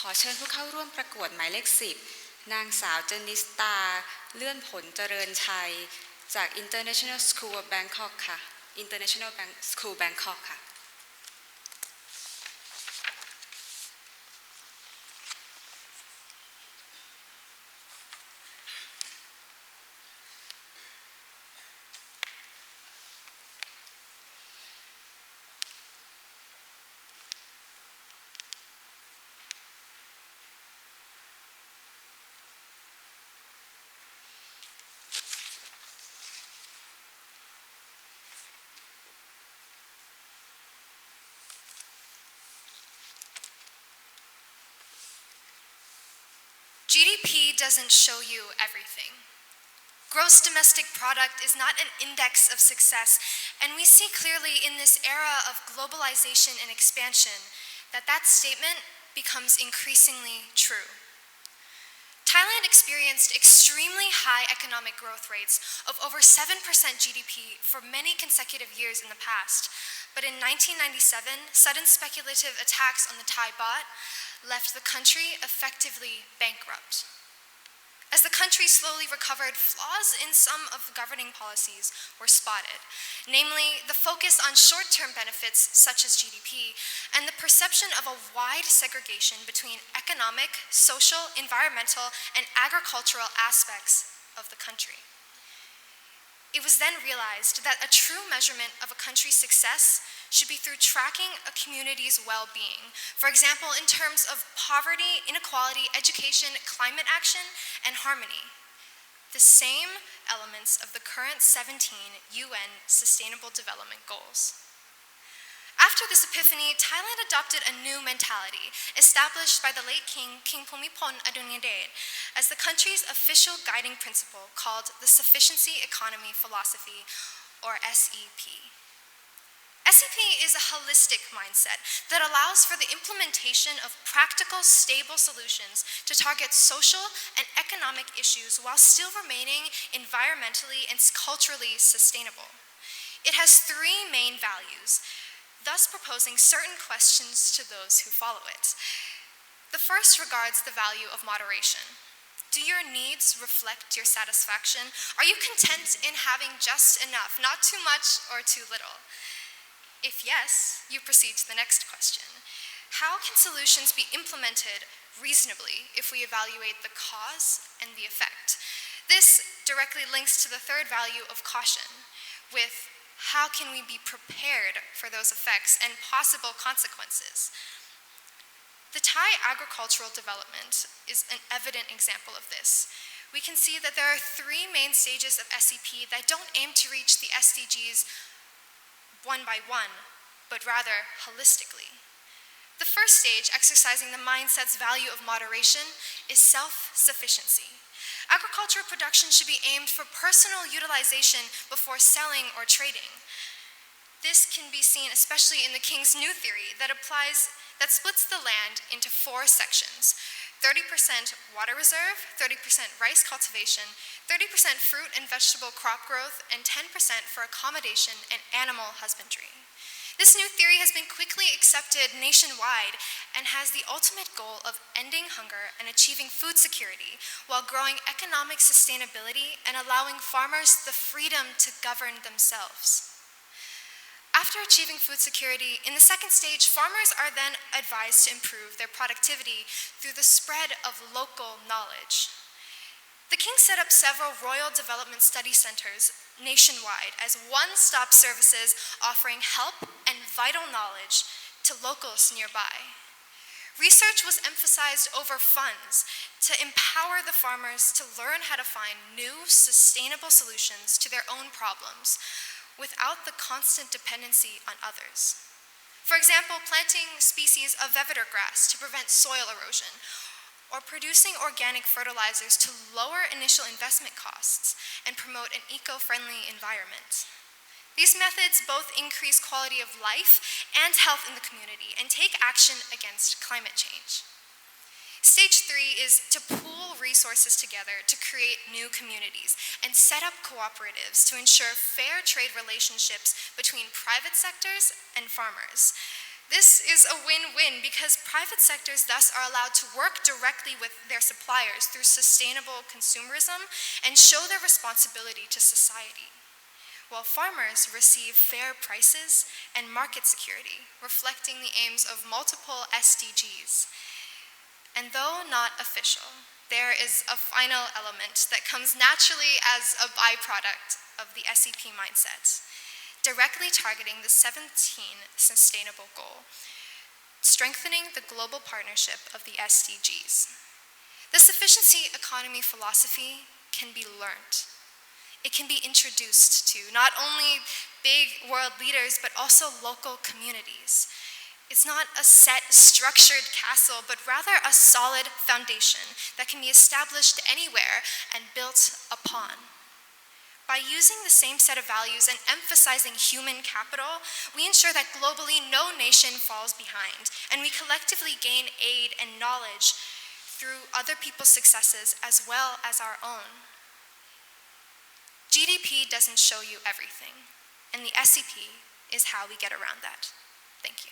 ขอเชิญผู้เข้าร่วมประกวดหมายเลข10นางสาวเจนิสตาเลื่อนผลเจริญชัยจาก International School of Bangkok ค่ะ International School Bangkok ค่ะGDP doesn't show you everything. Gross domestic product is not an index of success, and we see clearly in this era of globalization and expansion that statement becomes increasingly true. Thailand experienced extremely high economic growth rates of over 7% GDP for many consecutive years in the past, but in 1997, sudden speculative attacks on the Thai baht left the country effectively bankrupt. As the country slowly recovered, flaws in some of the governing policies were spotted, namely the focus on short-term benefits such as GDP and the perception of a wide segregation between economic, social, environmental, and agricultural aspects of the country. It was then realized that a true measurement of a country's success should be through tracking a community's well-being, for example, in terms of poverty, inequality, education, climate action, and harmony. The same elements of the current 17 UN Sustainable Development Goals. After this epiphany, Thailand adopted a new mentality established by the late King Bhumibol Adulyadej as the country's official guiding principle called the Sufficiency Economy Philosophy, or SEP. SEP is a holistic mindset that allows for the implementation of practical, stable solutions to target social and economic issues while still remaining environmentally and culturally sustainable. It has three main values, thus proposing certain questions to those who follow it. The first regards the value of moderation. Do your needs reflect your satisfaction? Are you content in having just enough, not too much or too little? If yes, you proceed to the next question. How can solutions be implemented reasonably if we evaluate the cause and the effect? This directly links to the third value of caution, with how can we be prepared for those effects and possible consequences? The Thai agricultural development is an evident example of this. We can see that there are three main stages of SEP that don't aim to reach the SDGs one by one, but rather holistically. The first stage, exercising the mindset's value of moderation, is self-sufficiency. Agricultural production should be aimed for personal utilization before selling or trading. This can be seen especially in the King's New Theory that splits the land into 4 sections: 30% water reserve, 30% rice cultivation, 30% fruit and vegetable crop growth, and 10% for accommodation and animal husbandry. This new theory has been quickly accepted nationwide and has the ultimate goal of ending hunger and achieving food security while growing economic sustainability and allowing farmers the freedom to govern themselves. After achieving food security, in the second stage, farmers are then advised to improve their productivity through the spread of local knowledge. The King set up several Royal Development Study Centers nationwide as one-stop services offering help and vital knowledge to locals nearby. Research was emphasized over funds to empower the farmers to learn how to find new, sustainable solutions to their own problems without the constant dependency on others. For example, planting species of vetiver grass to prevent soil erosion, or producing organic fertilizers to lower initial investment costs and promote an eco-friendly environment. These methods both increase quality of life and health in the community and take action against climate change. Stage 3 is to pool resources together to create new communities and set up cooperatives to ensure fair trade relationships between private sectors and farmers. This is a win-win because private sectors thus are allowed to work directly with their suppliers through sustainable consumerism and show their responsibility to society, while farmers receive fair prices and market security, reflecting the aims of multiple SDGs. And though not official, there is a final element that comes naturally as a byproduct of the SEP mindset, directly targeting the 17 sustainable goal, strengthening the global partnership of the SDGs. The sufficiency economy philosophy can be learned. It can be introduced to not only big world leaders, but also local communities. It's not a set, structured castle, but rather a solid foundation that can be established anywhere and built upon. By using the same set of values and emphasizing human capital, we ensure that globally no nation falls behind, and we collectively gain aid and knowledge through other people's successes as well as our own. GDP doesn't show you everything, and the SEP is how we get around that. Thank you.